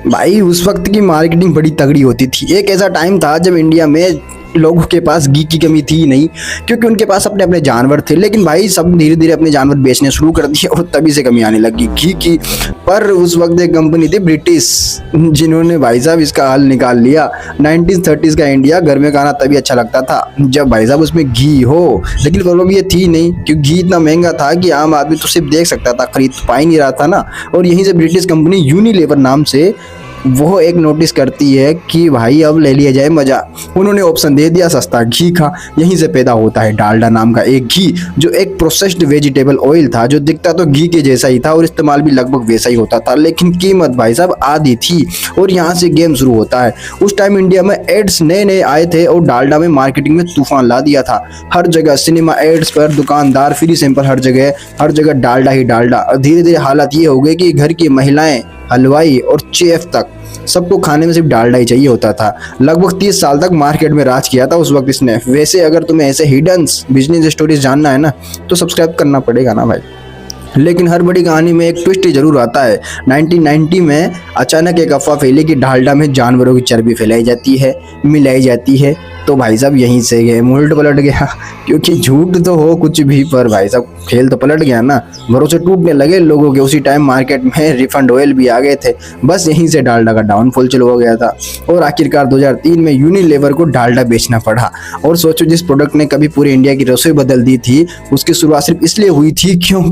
भाई उस वक्त की मार्केटिंग बड़ी तगड़ी होती थी। एक ऐसा टाइम था जब इंडिया में लोगों के पास घी की कमी थी नहीं, क्योंकि उनके पास अपने अपने जानवर थे। लेकिन भाई सब धीरे धीरे अपने जानवर बेचने शुरू कर दिए और तभी से कमी आने लगी घी की। पर उस वक्त एक कंपनी थी ब्रिटिश, जिन्होंने भाई साहब इसका हल निकाल लिया। 1930s का इंडिया, घर में खाना तभी अच्छा लगता था जब भाई साहब उसमें घी हो। लेकिन प्रॉब्लम ये थी नहीं, क्योंकि घी इतना महंगा था कि आम आदमी तो सिर्फ देख सकता था, खरीद तो पा ही नहीं रहा था ना। और यहीं से ब्रिटिश कंपनी यूनिलीवर नाम से वो एक नोटिस करती है कि भाई अब ले लिया जाए मजा। उन्होंने ऑप्शन दे दिया सस्ता घी का। यहीं से पैदा होता है डालडा नाम का एक घी, जो एक प्रोसेस्ड वेजिटेबल ऑयल था, जो दिखता तो घी के जैसा ही था और इस्तेमाल भी लगभग वैसा ही होता था, लेकिन कीमत भाई साहब आधी थी। और यहाँ से गेम शुरू होता है। उस टाइम इंडिया में एड्स नए नए आए थे और डालडा में मार्केटिंग में तूफान ला दिया था। हर जगह सिनेमा एड्स पर, दुकानदार, फ्री सैंपल, हर जगह डालडा ही डालडा। और धीरे धीरे हालत ये हो गई कि घर की महिलाएं, हलवाई और चेफ तक सबको खाने में सिर्फ डालडा ही चाहिए होता था। लगभग 30 साल तक मार्केट में राज किया था उस वक्त इसने। वैसे अगर तुम्हें ऐसे हिडन बिजनेस स्टोरीज जानना है ना, तो सब्सक्राइब करना पड़ेगा ना भाई। लेकिन हर बड़ी कहानी में एक ट्विस्ट जरूर आता है। 1990 में अचानक एक अफवाह फैली कि डालडा में जानवरों की चर्बी फैलाई जाती है, मिलाई जाती है। तो भाई साहब यहीं से गेम उलट पलट गया, क्योंकि झूठ तो हो कुछ भी, पर भाई साहब खेल तो पलट गया ना। भरोसे टूटने लगे लोगों के। उसी टाइम मार्केट में रिफंड ऑयल भी आ गए थे। बस यहीं से डालडा का डाउनफॉल चालू हो गया था और आखिरकार 2003 में यूनिलीवर को डालडा बेचना पड़ा। और सोचो, जिस प्रोडक्ट ने कभी पूरे इंडिया की रसोई बदल दी थी, उसकी शुरुआत सिर्फ इसलिए हुई थी क्योंकि